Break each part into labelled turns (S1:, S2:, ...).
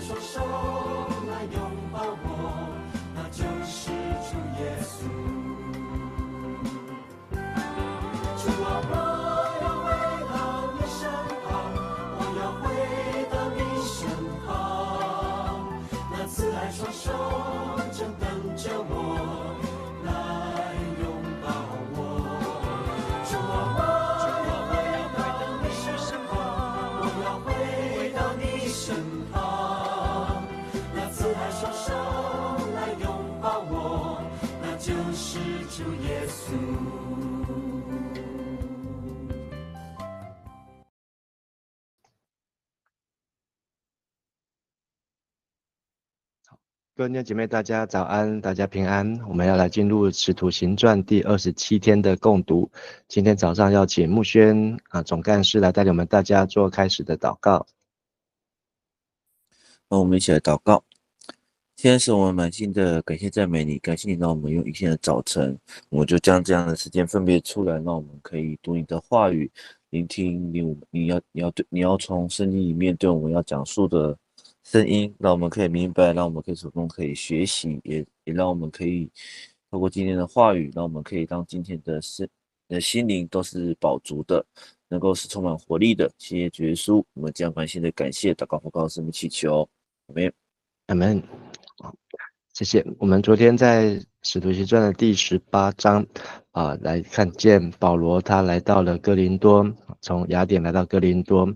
S1: 双手来拥抱我，那就是主耶稣。主啊，我要回到你身旁，我要回到你身旁，那慈爱双手正等着我来拥抱我。主啊，我要回到你身旁，我要回到你身旁，那慈爱双手来拥抱我，那就是主耶稣。
S2: 各位弟兄姐妹，大家早安，大家平安。我们要来进入《使徒行传》第27天的共读。今天早上要请木轩总干事来带领我们大家做开始的祷告。
S3: 我们一起来祷告。现在是我们满心的感谢赞美你，感谢你让我们用一天的早晨，我们就将这样的时间分别出来，让我们可以读你的话语，聆听你要从圣经里面对我们要讲述的声音，让我们可以明白，让我们可以手中可以学习，也让我们可以透过今天的话语，让我们可以让今天的心灵都是饱足的，能够是充满活力的。谢谢主耶稣，我们将满心的感谢祷告奉告圣名祈求，阿们。
S2: 阿们。谢谢。我们昨天在《使徒行传》的第18章来看见保罗他来到了哥林多，从雅典来到哥林多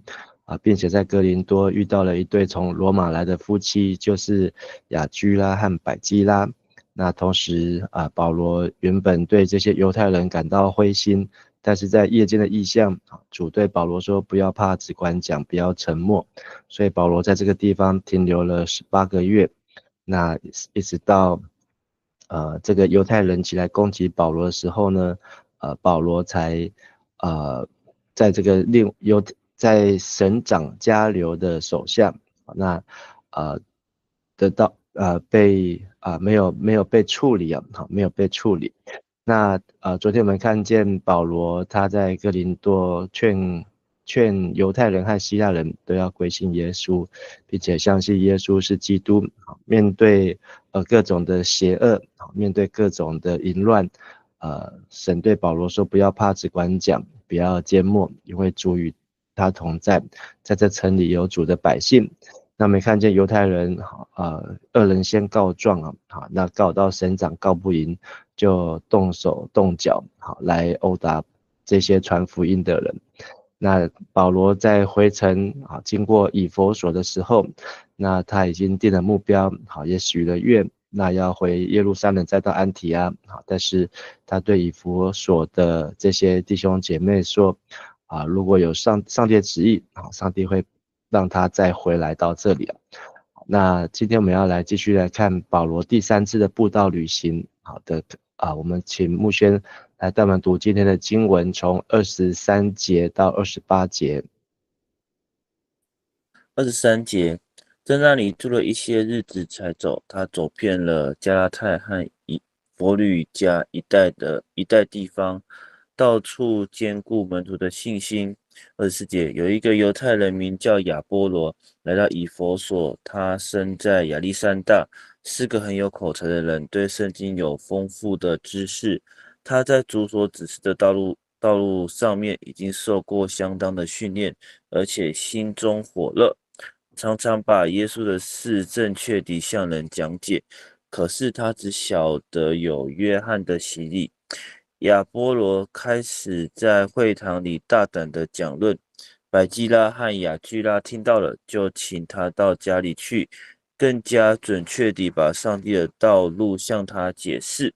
S2: 并且在哥林多遇到了一对从罗马来的夫妻，就是雅居拉和百基拉。那同时保罗原本对这些犹太人感到灰心，但是在夜间的异象，主对保罗说不要怕，只管讲，不要沉默。所以保罗在这个地方停留了18个月。那一直到这个犹太人起来攻击保罗的时候呢，保罗才在这个在省长加流的手下，那得到没有被处理没有被处理。那昨天我们看见保罗他在哥林多劝犹太人和希腊人都要归信耶稣，并且相信耶稣是基督。面对各种的邪恶，面对各种的淫乱，神对保罗说不要怕，只管讲，不要缄默，因为主与他同在，在这城里有主的百姓。那没看见犹太人恶人先告状那告到省长告不赢，就动手动脚来殴打这些传福音的人。那保罗在回程经过以弗所的时候，那他已经定了目标也许了愿，那要回耶路撒冷再到安提阿但是他对以弗所的这些弟兄姐妹说如果有上帝的旨意上帝会让他再回来到这里那今天我们要来继续来看保罗第3次的布道旅行我们请木轩来带我们读今天的经文，从23节到28节。
S3: 23节，在那里住了一些日子才走，他走遍了加拉太和佛吕加一带地方，到处坚固门徒的信心。24节，有一个犹太人名叫亚波罗，来到以弗所，他生在亚历山大，是个很有口才的人，对圣经有丰富的知识。他在主所指示的道路上面已经受过相当的训练，而且心中火热，常常把耶稣的事正确地向人讲解。可是他只晓得有约翰的洗礼。亚波罗开始在会堂里大胆地讲论，百基拉和雅居拉听到了，就请他到家里去，更加准确地把上帝的道路向他解释。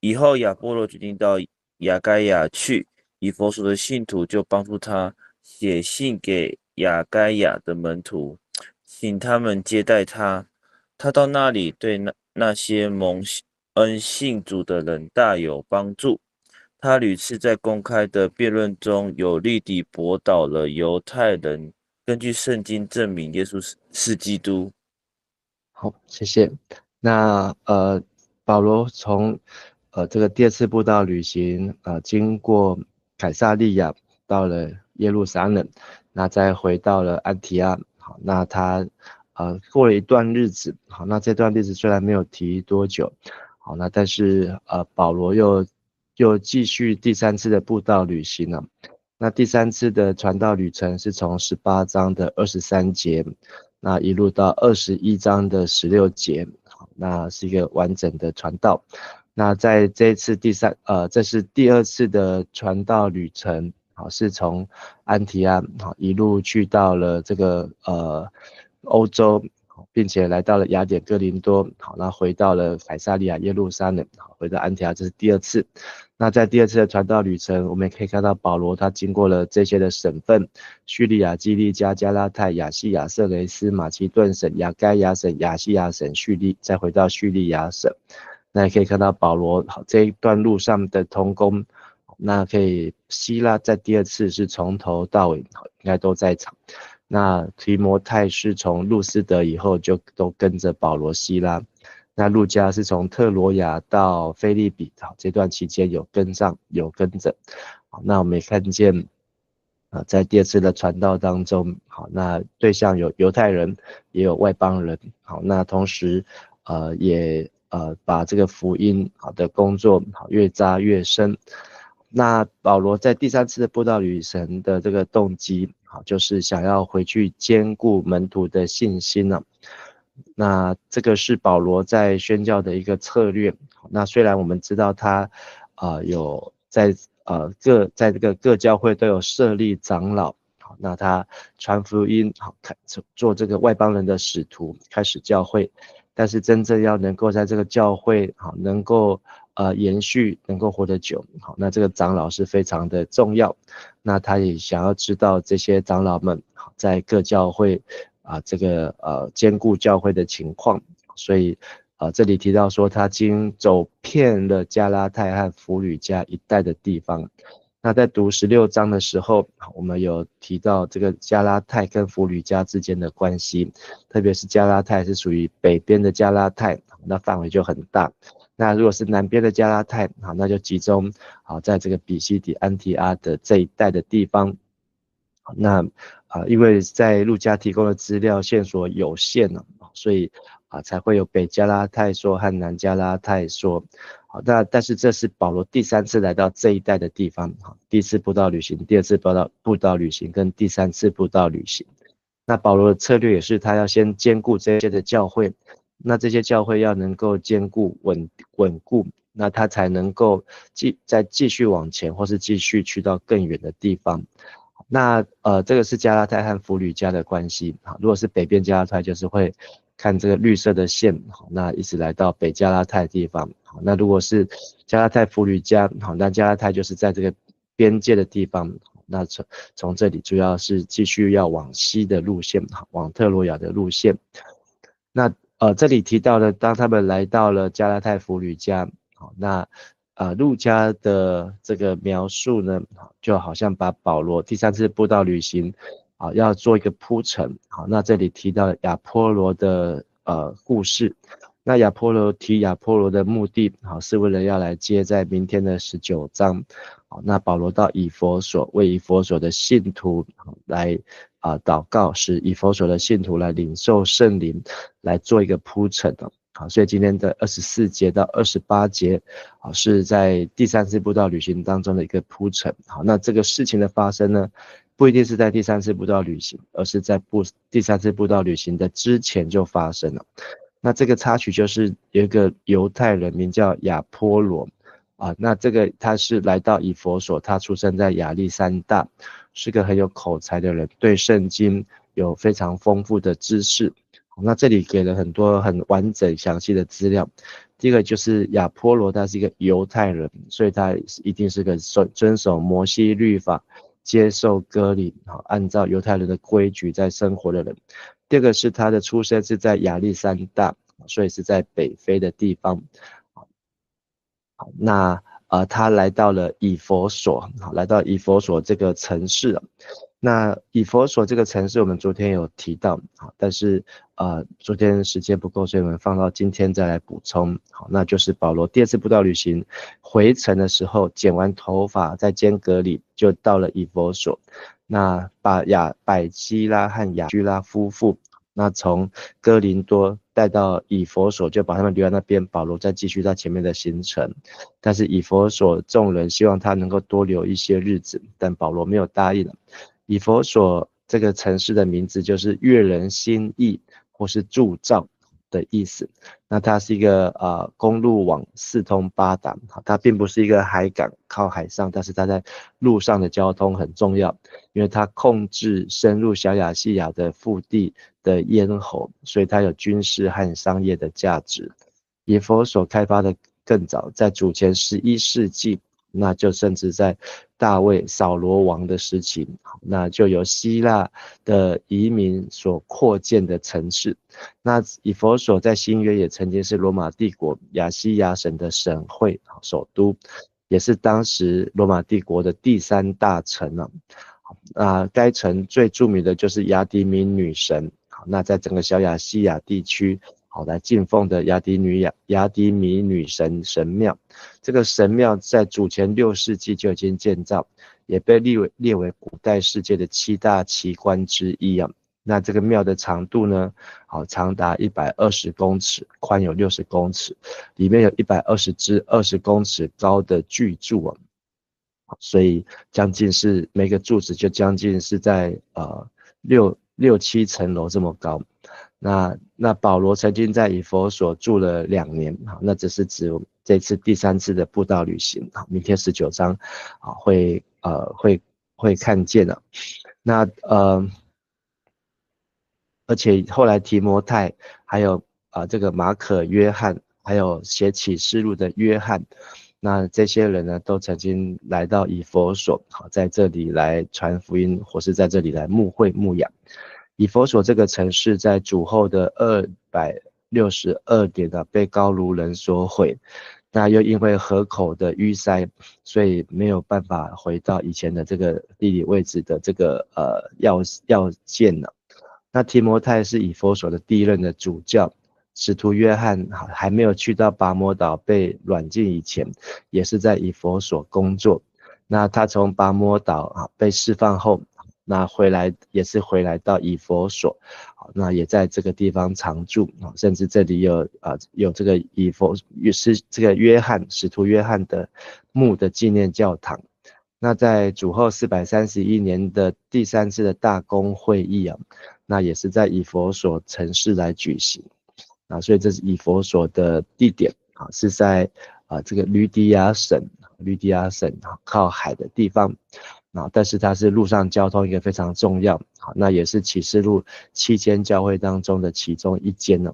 S3: 以后亚波罗决定到亚该亚去，以弗所的信徒就帮助他写信给亚该亚的门徒，请他们接待他。他到那里对那些蒙恩信主的人大有帮助。他屡次在公开的辩论中有力地驳倒了犹太人根据圣经证明耶稣是基督。
S2: 好，谢谢。那保罗从这个第2次布道旅行经过凯撒利亚，到了耶路撒冷，那再回到了安提阿。好，那他过了一段日子，好，那这段日子虽然没有提多久，好，那但是保罗又继续第3次的布道旅行了。那第3次的传道旅程是从18章的23节，那一路到21章的16节，那是一个完整的传道。那在这一次这是第2次的传道旅程，好，是从安提阿好一路去到了这个欧洲，并且来到了雅典、哥林多，好，那回到了凯撒利亚、耶路撒冷，好，回到安提阿，这是第2次。那在第2次的传道旅程，我们也可以看到保罗他经过了这些的省份：叙利亚、基利家、加拉太、亚细亚、色雷斯、马其顿省、亚该亚省、亚细亚省、再回到叙利亚省。那也可以看到保罗这一段路上的同工，那可以希拉在第2次是从头到尾应该都在场。那提摩太是从路斯德以后就都跟着保罗希拉。那路加是从特罗亚到腓立比，这段期间有跟着。好，那我们也看见在第2次的传道当中，好，那对象有犹太人，也有外邦人。好，那同时也把这个福音好的工作好越扎越深。那保罗在第3次的布道旅程的这个动机，好，就是想要回去兼顾门徒的信心呢。那这个是保罗在宣教的一个策略。那虽然我们知道他有在这个各教会都有设立长老，好，那他传福音，好，做这个外邦人的使徒，开始教会。但是真正要能够在这个教会好能够延续，能够活得久，好，那这个长老是非常的重要。那他也想要知道这些长老们好在各教会这个兼顾教会的情况。所以这里提到说他经走遍了加拉太和弗吕家一带的地方。那在读16章的时候，我们有提到这个加拉太跟弗吕家之间的关系，特别是加拉太是属于北边的加拉太，那范围就很大。那如果是南边的加拉太，那就集中在这个比西底、安提阿的这一带的地方。那因为在路加提供的资料线索有限，所以才会有北加拉太说和南加拉太说。好，但是这是保罗第3次来到这一带的地方，第1次布道旅行，第2次布道旅行跟第3次布道旅行。那保罗的策略也是他要先兼顾这些的教会，那这些教会要能够兼顾稳固，那他才能够再继续往前，或是继续去到更远的地方。那这个是加拉太和弗吕家的关系。如果是北边加拉太，就是会看这个绿色的线，那一直来到北加拉太的地方。那如果是加拉太弗吕家，那加拉太就是在这个边界的地方。那从这里主要是继续要往西的路线，往特罗亚的路线。那这里提到的，当他们来到了加拉太弗吕家，那路加的这个描述呢，就好像把保罗第3次布道旅行要做一个铺陈。好，那这里提到亚波罗的故事。那亚波罗的目的是为了要来接在明天的19章。好，那保罗到以弗所，为以弗所的信徒来祷告，使以弗所的信徒来领受圣灵，来做一个铺陈。好，所以今天的24节到28节是在第3次布道旅行当中的一个铺陈。好，那这个事情的发生呢，不一定是在第3次布道旅行，而是在第3次布道旅行的之前就发生了。那这个插曲就是有一个犹太人名叫亚波罗那这个他是来到以弗所，他出生在亚历山大，是个很有口才的人，对圣经有非常丰富的知识。那这里给了很多很完整详细的资料。第一个就是亚波罗他是一个犹太人，所以他一定是个遵守摩西律法，接受割礼，按照犹太人的规矩在生活的人。第二个是他的出生是在亚历山大，所以是在北非的地方。那他来到了以弗所，来到以弗所这个城市。那以弗所这个城市我们昨天有提到，但是昨天时间不够，所以我们放到今天再来补充。好，那就是保罗第2次布道旅行回程的时候，剪完头发在间隔里就到了以弗所，那把百基拉和雅居拉夫妇那从哥林多带到以弗所，就把他们留在那边，保罗再继续到前面的行程。但是以弗所众人希望他能够多留一些日子，但保罗没有答应。以弗所这个城市的名字就是悦人心意或是铸造的意思。那它是一个公路网四通八达，它并不是一个海港靠海上，但是它在路上的交通很重要，因为它控制深入小亚细亚的腹地的咽喉，所以它有军事和商业的价值。以弗所开发的更早，在主前11世纪，那就甚至在大卫扫罗王的时期，那就有希腊的移民所扩建的城市。那以弗所在新约也曾经是罗马帝国亚细亚省的省会首都，也是当时罗马帝国的第3大城该城最著名的就是雅典米女神。那在整个小亚细亚地区来敬奉的雅典米女神神庙，这个神庙在主前6世纪就已经建造，也被列为古代世界的7大奇观之一。那这个庙的长度呢，长达120公尺，宽有60公尺，里面有120只20公尺高的巨柱所以将近是每个柱子就将近是在6-7层楼这么高。那保罗曾经在以弗所住了2年，那只是指这次第3次的布道旅行，明天19章会看见了。那而且后来提摩太还有这个马可、约翰，还有写启示录的约翰，那这些人呢都曾经来到以弗所，在这里来传福音，或是在这里来牧会牧养。以弗所这个城市在主后的262年被高卢人所毁，那又因为河口的淤塞，所以没有办法回到以前的这个地理位置的这个要件了。那提摩太是以弗所的第1任的主教，使徒约翰还没有去到拔摩岛被软禁以前，也是在以弗所工作。那他从拔摩岛被释放后，那也是回来到以弗所，那也在这个地方常住，甚至这里有这个这个使徒约翰的墓的纪念教堂。那在主后431年的第3次的大公会议那也是在以弗所城市来举行。所以这是以弗所的地点是在这个吕底亚省靠海的地方。但是它是陆上交通一个非常重要，那也是启示录7间教会当中的其中1间呢。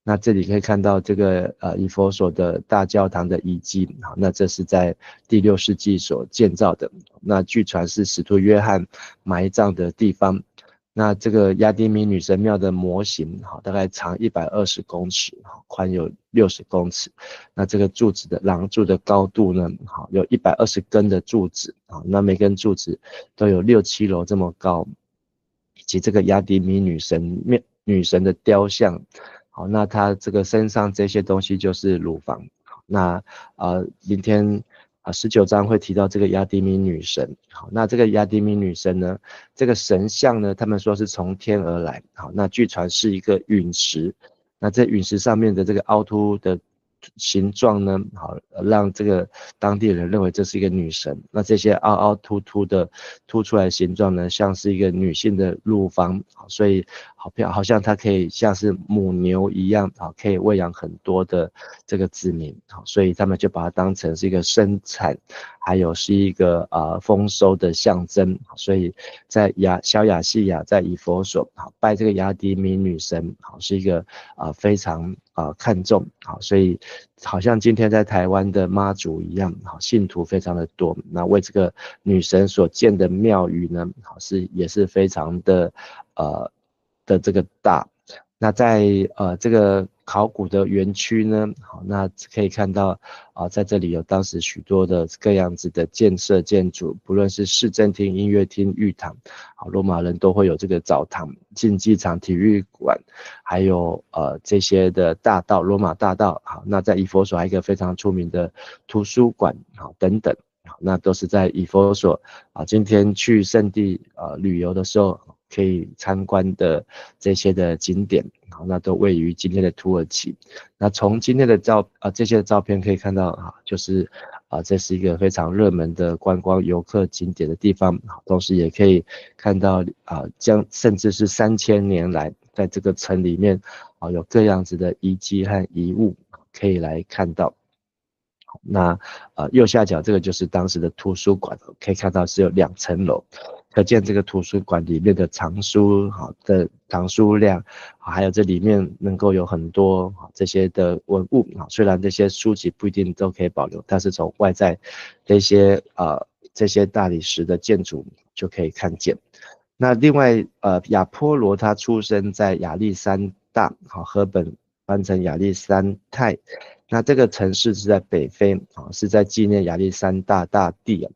S2: 那这里可以看到这个以弗所的大教堂的遗迹，那这是在第6世纪所建造的，那据传是使徒约翰埋葬的地方。那这个雅典米女神庙的模型大概长120公尺，宽有60公尺。那这个柱子的廊柱的高度呢，有120根的柱子，那每根柱子都有6-7楼这么高，以及这个雅典米女神的雕像。那它这个身上这些东西就是乳房。那明天19章会提到这个雅典米女神。那这个雅典米女神呢，这个神像呢，他们说是从天而来。那据传是一个陨石。那这陨石上面的这个凹凸的形状呢，让这个当地人认为这是一个女神。那这些凹凹凸凸的凸出来的形状呢，像是一个女性的乳房，所以好像它可以像是母牛一样，可以喂养很多的这个子民，所以他们就把它当成是一个生产，还有是一个丰收的象征。所以在小亚细亚，在以弗所拜这个雅典米女神是一个非常看重，所以好像今天在台湾的妈祖一样，信徒非常的多。那为这个女神所建的庙宇呢，也是非常的这个大。那在这个考古的园区呢，那可以看到在这里有当时许多的各样子的建设建筑，不论是市政厅、音乐厅、浴堂，罗马人都会有这个澡堂、竞技场、体育馆，还有这些的大道，罗马大道。那在以弗所还有一个非常出名的图书馆等等，那都是在以弗所今天去圣地旅游的时候可以参观的这些的景点，好，那都位于今天的土耳其。那从今天的这些照片可以看到就是这是一个非常热门的观光游客景点的地方，同时也可以看到甚至是3000年来在这个城里面有各样子的遗迹和遗物可以来看到。那右下角这个就是当时的图书馆，可以看到是有2层楼，可见这个图书馆里面的藏书的藏书量，还有这里面能够有很多这些的文物，虽然这些书籍不一定都可以保留，但是从外在这些大理石的建筑就可以看见。那另外亚波罗他出生在亚历山大，和本翻成亚历山泰，那这个城市是在北非，是在纪念亚历山大大帝。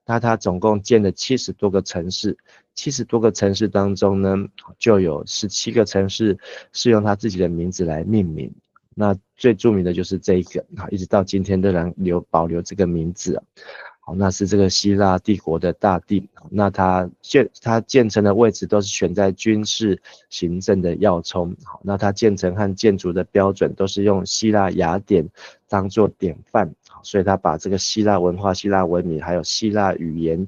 S2: 那他总共建了70多个城市，70多个城市当中呢，就有17个城市是用他自己的名字来命名。那最著名的就是这一个，一直到今天仍然保留这个名字。好，那是这个希腊帝国的大帝，那他建成的位置都是选在军事行政的要冲。好，那他建成和建筑的标准都是用希腊雅典当作典范，所以他把这个希腊文化、希腊文明还有希腊语言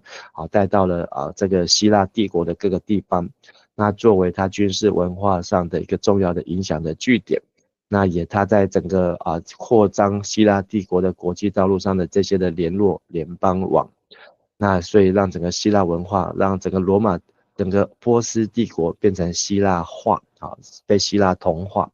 S2: 带到了这个希腊帝国的各个地方，那作为他军事文化上的一个重要的影响的据点。那他在整个扩张希腊帝国的国际道路上的这些的联络联邦网，那所以让整个希腊文化，让整个整个波斯帝国变成希腊化，被希腊同化。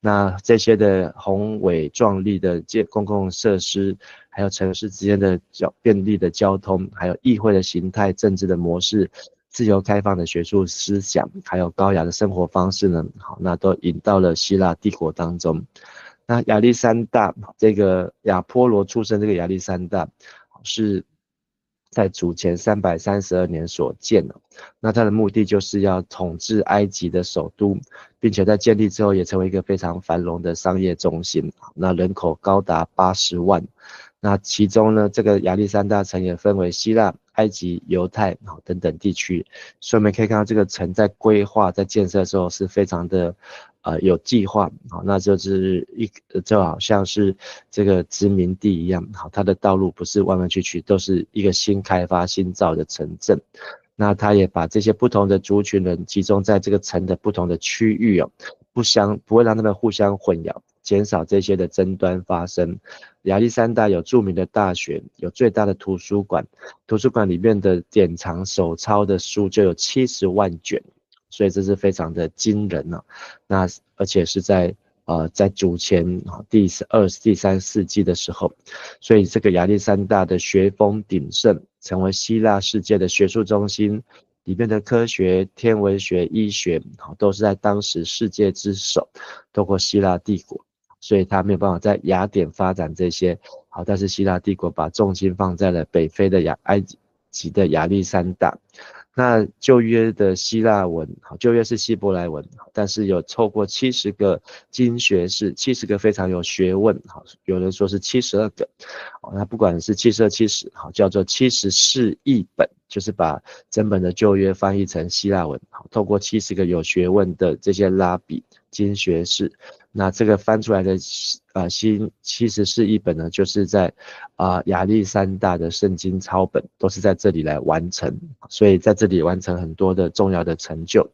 S2: 那这些的宏伟壮丽的公共设施，还有城市之间的便利的交通，还有议会的形态、政治的模式、自由开放的学术思想，还有高雅的生活方式呢，好，那都引到了希腊帝国当中。那亚历山大这个亚波罗出生，这个亚历山大是在主前332年所建的。那他的目的就是要统治埃及的首都，并且在建立之后也成为一个非常繁荣的商业中心。那人口高达80万。那其中呢，这个亚历山大城也分为希腊、埃及、犹太等等地区，所以我们可以看到这个城在规划、在建设的时候是非常的有计划，那就是就好像是这个殖民地一样，它的道路不是弯弯曲曲，都是一个新开发、新造的城镇。那他也把这些不同的族群人集中在这个城的不同的区域不会让他们互相混淆，减少这些的争端发生。亚历山大有著名的大学，有最大的图书馆，图书馆里面的典藏手抄的书就有70万卷，所以这是非常的惊人那而且是在主前第2、第3世纪的时候，所以这个亚历山大的学风鼎盛，成为希腊世界的学术中心，里面的科学、天文学、医学都是在当时世界之首，透过希腊帝国，所以他没有办法在雅典发展这些但是希腊帝国把重心放在了北非的埃及的亚历山大。那旧约的希腊文，旧约是希伯来文，但是有透过70个经学士，70个非常有学问，有人说是72个，那不管是72、70，叫做70释译本，就是把整本的旧约翻译成希腊文，透过70个有学问的这些拉比、经学士，那这个翻出来的70释译本呢，就是在亚历山大的圣经抄本都是在这里来完成，所以在这里完成很多的重要的成就。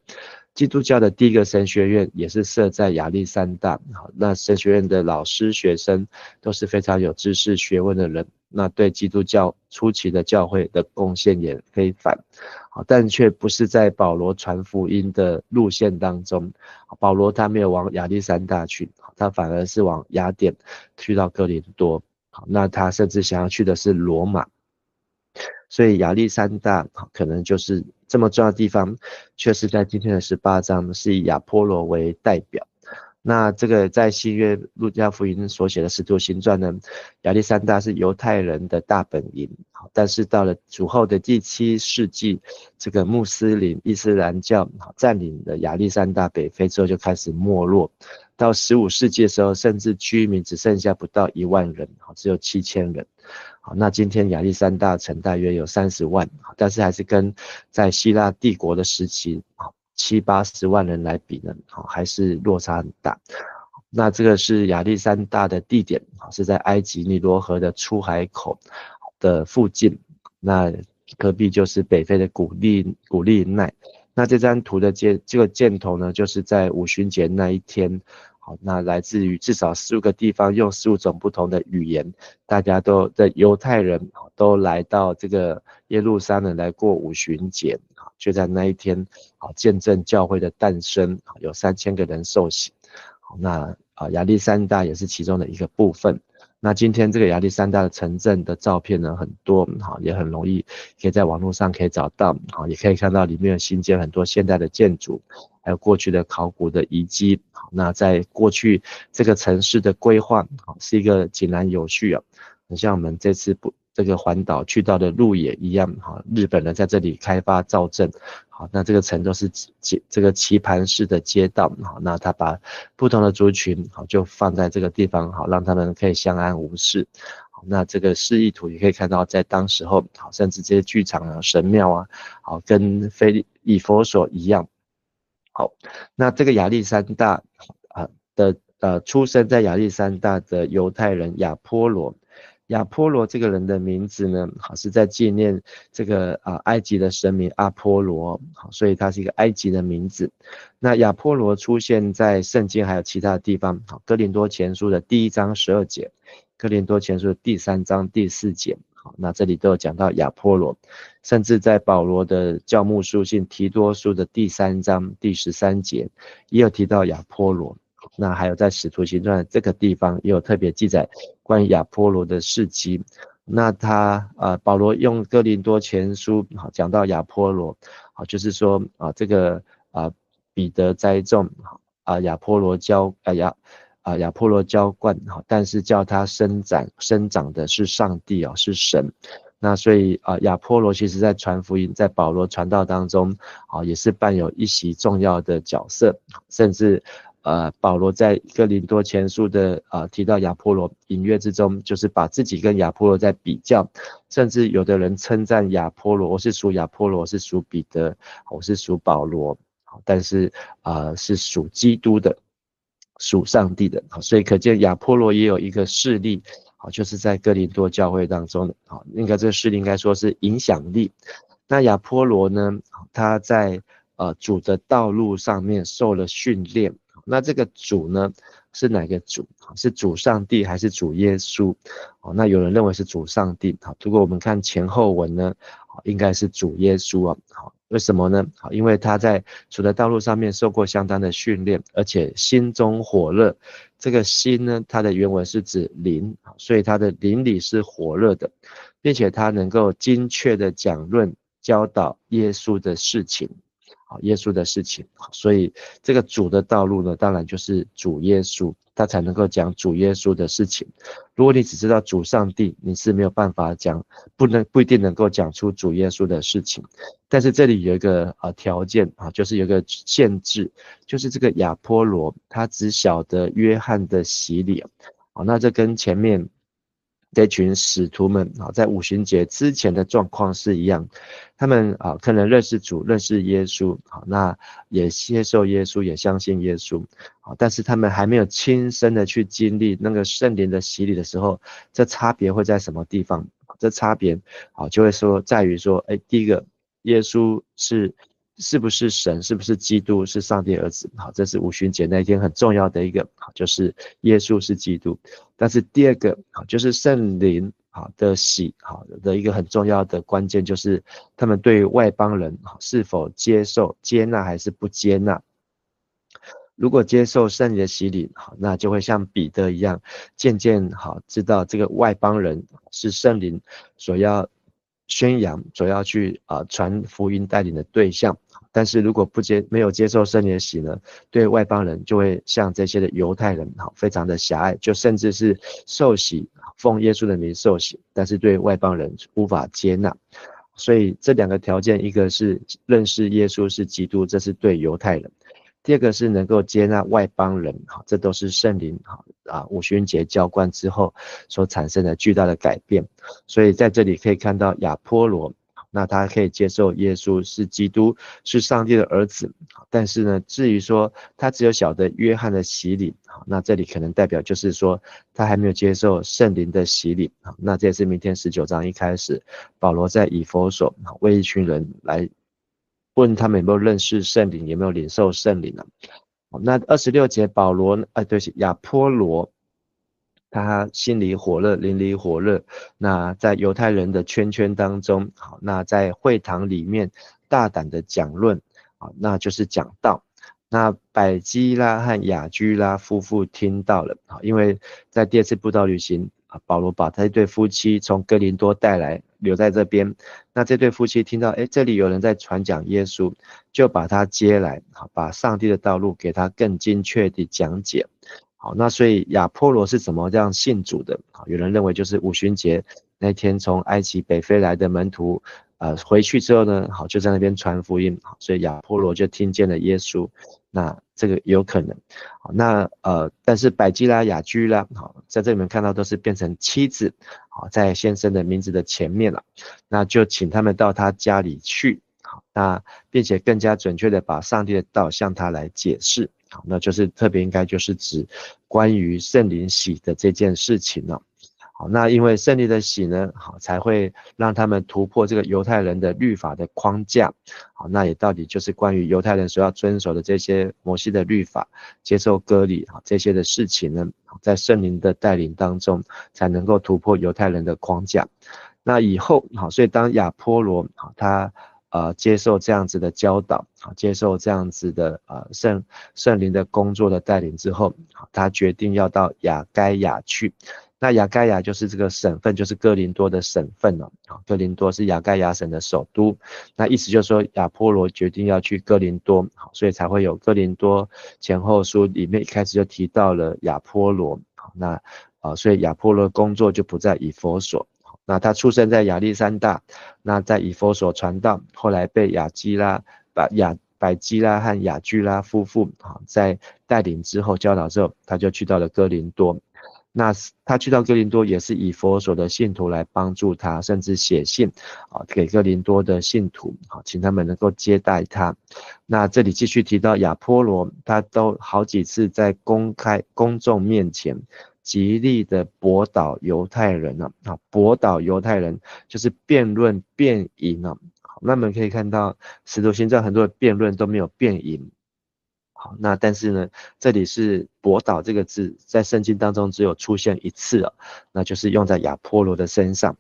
S2: 基督教的第一个神学院也是设在亚历山大，那神学院的老师学生都是非常有知识学问的人，那对基督教初期的教会的贡献也非凡，但却不是在保罗传福音的路线当中。保罗他没有往亚历山大去，他反而是往雅典去到哥林多，那他甚至想要去的是罗马。所以亚历山大可能就是这么重要的地方，却是在今天的18章是以亚波罗为代表。那这个在新约路加福音所写的使徒行传呢，亚历山大是犹太人的大本营，但是到了主后的第7世纪，这个穆斯林伊斯兰教占领了亚历山大北非之后就开始没落，到15世纪的时候，甚至居民只剩下不到1万人，只有7000人。那今天亚历山大城大约有30万，但是还是跟在希腊帝国的时期70-80万人来比呢，还是落差很大。那这个是亚历山大的地点，是在埃及尼罗河的出海口的附近，那隔壁就是北非的古利奈。那这张图的这个箭头呢，就是在五旬节那一天，好，那来自于至少15个地方，用15种不同的语言，大家的犹太人都来到这个耶路撒冷来过五旬节，就在那一天，见证教会的诞生，有3000个人受洗。那亚历山大也是其中的一个部分。那今天这个亚历山大的城镇的照片呢很多，也很容易可以在网络上可以找到，也可以看到里面新建很多现代的建筑，还有过去的考古的遗迹。那在过去这个城市的规划是一个井然有序啊，很像我们这次这个环岛去到的鹿野一样，日本人在这里开发造镇。好，那这个城都是这个棋盘式的街道，好，那他把不同的族群好就放在这个地方，好，让他们可以相安无事。好，那这个示意图也可以看到，在当时候，好，甚至这些剧场啊、神庙啊，好，跟以弗所一样。好，那这个亚历山大出生在亚历山大的犹太人亚波罗。亚波罗这个人的名字呢，是在纪念这个埃及的神明阿波罗，所以他是一个埃及的名字。那亚波罗出现在圣经还有其他的地方，哥林多前书的第1章12节，哥林多前书的第3章第4节，那这里都有讲到亚波罗，甚至在保罗的教牧书信提多书的第3章第13节也有提到亚波罗。那还有在使徒行传这个地方也有特别记载关于亚波罗的事迹。那保罗用哥林多前书讲到亚波罗，就是说这个彼得栽种，亚波罗浇灌，但是叫他生长的是上帝，是神。那所以亚波罗其实在传福音，在保罗传道当中也是扮有一席重要的角色，甚至保罗在哥林多前书的提到亚波罗，隐约之中就是把自己跟亚波罗在比较，甚至有的人称赞亚波罗，我是属亚波罗，是属彼得，我是属保罗，但是是属基督的，属上帝的。所以可见亚波罗也有一个势力，就是在哥林多教会当中，应该这个势力应该说是影响力。那亚波罗呢，他在主的道路上面受了训练。那这个主呢是哪个主？是主上帝还是主耶稣？那有人认为是主上帝。如果我们看前后文呢，应该是主耶稣啊。为什么呢？因为他在主的道路上面受过相当的训练，而且心中火热。这个心呢，它的原文是指灵，所以他的灵里是火热的，并且他能够精确的讲论教导耶稣的事情。耶稣的事情，所以这个主的道路呢，当然就是主耶稣，他才能够讲主耶稣的事情。如果你只知道主上帝，你是没有办法讲，不一定能够讲出主耶稣的事情。但是这里有一个条件就是有一个限制，就是这个亚波罗他只晓得约翰的洗礼。那这跟前面这群使徒们在五旬节之前的状况是一样，他们可能认识主，认识耶稣，那也接受耶稣，也相信耶稣，但是他们还没有亲身的去经历那个圣灵的洗礼的时候，这差别会在什么地方？这差别就会说在于说，第一个，耶稣是不是神，是不是基督，是上帝儿子？这是五旬节那一天很重要的一个，就是耶稣是基督。但是第二个就是圣灵的洗的一个很重要的关键，就是他们对外邦人是否接受、接纳还是不接纳。如果接受圣灵的洗礼，那就会像彼得一样，渐渐知道这个外邦人是圣灵所要宣扬、所要去传福音带领的对象。但是如果没有接受圣灵的洗呢，对外邦人就会像这些的犹太人非常的狭隘，就甚至是受洗，奉耶稣的名受洗，但是对外邦人无法接纳。所以这两个条件，一个是认识耶稣是基督，这是对犹太人；第二个是能够接纳外邦人，这都是圣灵五旬节浇灌之后所产生的巨大的改变。所以在这里可以看到亚波罗那他可以接受耶稣是基督，是上帝的儿子。但是呢，至于说他只有晓得约翰的洗礼，那这里可能代表就是说他还没有接受圣灵的洗礼。那这也是明天19章一开始，保罗在以弗所为一群人来问他们有没有认识圣灵，有没有领受圣灵呢？那26节保罗对不起，亚波罗他心里火热，灵里火热。那在犹太人的圈圈当中，好，那在会堂里面大胆的讲论，好，那就是讲道。那百基拉和雅居拉夫妇听到了，好，因为在第二次布道旅行，保罗把他一对夫妻从哥林多带来，留在这边。那这对夫妻听到，这里有人在传讲耶稣，就把他接来，把上帝的道路给他更精确地讲解。好，那所以亚波罗是怎么这样信主的？有人认为就是五旬节那天从埃及北非来的门徒，回去之后呢，好就在那边传福音，所以亚波罗就听见了耶稣。那这个有可能。好，那但是百基拉、雅居拉，好，在这里面看到都是变成妻子，好，在先生的名字的前面了，那就请他们到他家里去，好，那并且更加准确的把上帝的道向他来解释。好，那就是特别应该就是指关于圣灵洗的这件事情了。好，那因为圣灵的洗呢，好才会让他们突破这个犹太人的律法的框架。好，那也到底就是关于犹太人所要遵守的这些摩西的律法，接受割礼，这些的事情呢，在圣灵的带领当中才能够突破犹太人的框架。那以后，好，所以当亚波罗，好，他接受这样子的教导，接受这样子的圣灵的工作的带领之后，他决定要到亚该亚去。那亚该亚就是这个省份，就是哥林多的省份了。哥林多是亚该亚省的首都。那意思就是说亚波罗决定要去哥林多，所以才会有哥林多前后书里面一开始就提到了亚波罗。那所以亚波罗的工作就不在以弗所。那他出生在亚历山大，那在以弗所传道，后来被百基拉和雅居拉夫妇在带领之后教导之后，他就去到了哥林多。那他去到哥林多也是以弗所的信徒来帮助他，甚至写信给哥林多的信徒，请他们能够接待他。那这里继续提到亚波罗，他都好几次在公众面前极力的驳倒犹太人驳倒犹太人就是辩论辩赢那么可以看到使徒行传很多的辩论都没有辩赢。好，那但是呢，这里是驳倒这个字在圣经当中只有出现一次那就是用在亚波罗的身上。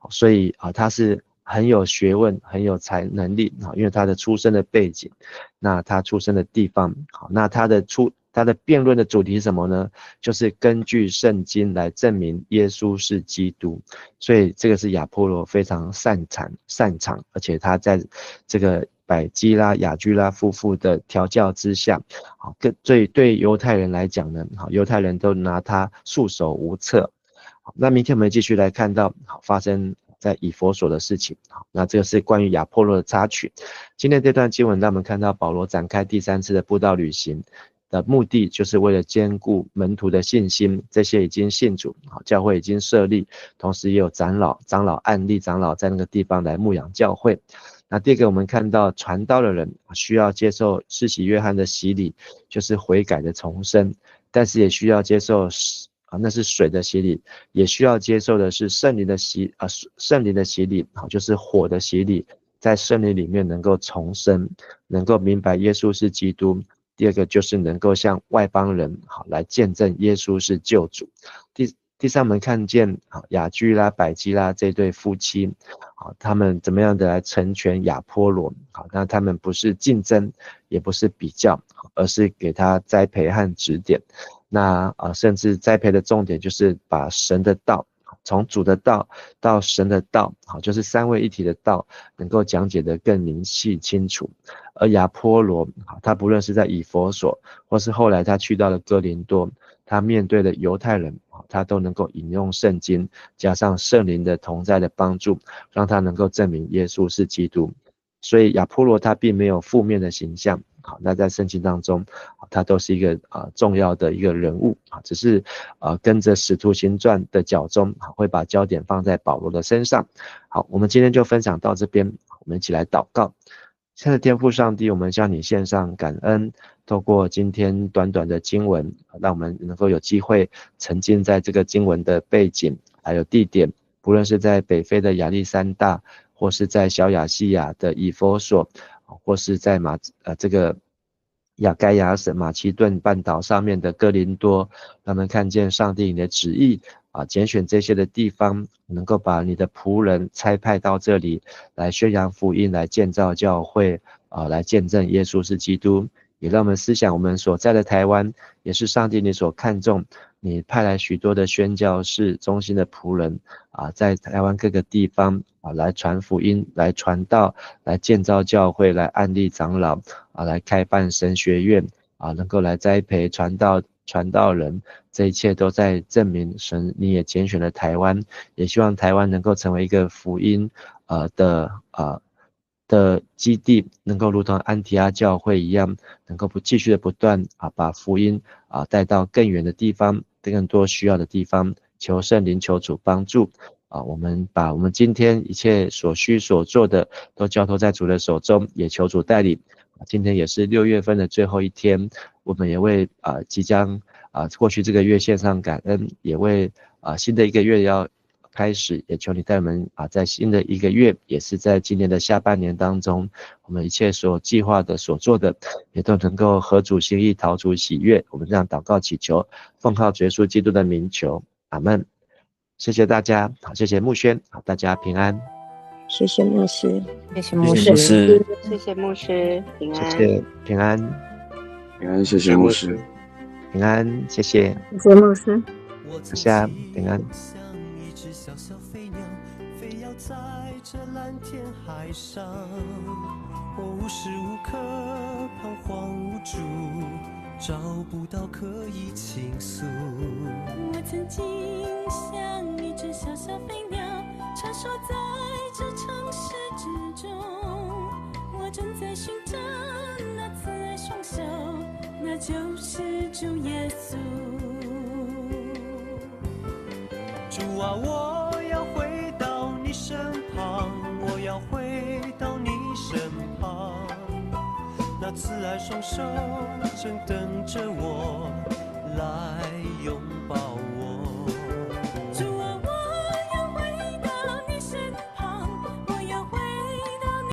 S2: 所以他是很有学问，很有能力因为他的出生的背景，那他出生的地方，好，那他的辩论的主题是什么呢？就是根据圣经来证明耶稣是基督。所以这个是亚波罗非常擅长，而且他在这个百基拉、雅居拉夫妇的调教之下，对犹太人来讲呢，犹太人都拿他束手无策。那明天我们继续来看到发生在以弗所的事情。那这个是关于亚波罗的插曲。今天这段经文让我们看到保罗展开第3次的布道旅行的目的，就是为了兼顾门徒的信心，这些已经信主，教会已经设立，同时也有长老按立长老在那个地方来牧养教会。那第二个，我们看到传道的人需要接受施洗约翰的洗礼，就是悔改的重生，但是也需要接受那是水的洗礼，也需要接受的是圣灵的洗礼，就是火的洗礼，在圣灵里面能够重生，能够明白耶稣是基督。第二个就是能够向外邦人来见证耶稣是救主。第三，我们看见雅居拉、百基拉这对夫妻，他们怎么样的来成全亚波罗。那他们不是竞争，也不是比较，而是给他栽培和指点。那甚至栽培的重点就是把神的道，从主的道到神的道，就是三位一体的道，能够讲解得更明细清楚。而亚波罗，他不论是在以弗所，或是后来他去到了哥林多，他面对的犹太人，他都能够引用圣经，加上圣灵的同在的帮助，让他能够证明耶稣是基督。所以亚波罗他并没有负面的形象，好，那在圣经当中，他都是一个重要的一个人物啊，只是跟着使徒行传的脚踪，会把焦点放在保罗的身上。好，我们今天就分享到这边，我们一起来祷告。亲爱的天父上帝，我们向你献上感恩，透过今天短短的经文，让我们能够有机会沉浸在这个经文的背景还有地点，不论是在北非的亚历山大，或是在小亚细亚的以弗所，或是在这个亚该亚省马其顿半岛上面的哥林多，让我们看见上帝你的旨意拣选这些的地方，能够把你的仆人差派到这里来宣扬福音，来建造教会来见证耶稣是基督。也让我们思想我们所在的台湾，也是上帝你所看重，你派来许多的宣教士中心的仆人在台湾各个地方来传福音，来传道，来建造教会，来安立长老来开办神学院能够来栽培传道人，这一切都在证明神你也拣选了台湾，也希望台湾能够成为一个福音的基地，能够如同安提阿教会一样，能够继续的不断把福音带到更远的地方，更多需要的地方，求圣灵求主帮助我们把我们今天一切所需所做的都交托在主的手中，也求主带领。今天也是6月份的最后一天，我们也为即将过去这个月献上感恩，也为新的一个月要开始，也求你带我们在新的一个月，也是在今年的下半年当中，我们一切所计划的所做的，也都能够合主心意，讨主喜悦。我们这样祷告祈求，奉靠主耶稣基督的名求，阿们。谢谢大家，好，谢谢木轩，好，大家平安。
S4: 谢谢牧师，
S5: 谢谢牧
S3: 谢谢牧
S5: 师，
S3: 师，
S5: 谢谢牧师，平安。
S2: 谢谢平安，
S6: 平安，谢谢牧师。
S2: 平安，谢谢，
S4: 谢谢牧师。
S2: 大家平安。
S1: 像一只小小飞鸟，飞要在这蓝天海上。我无时无刻彷徨无助，找不到可以倾诉。
S7: 我曾经像一只小小飞鸟，穿梭在这城市之中。我正在寻找那慈爱双手，那就是主耶稣。
S1: 主啊，我要回到你身旁，我要回到你身旁。那慈爱双手正等着我来拥抱。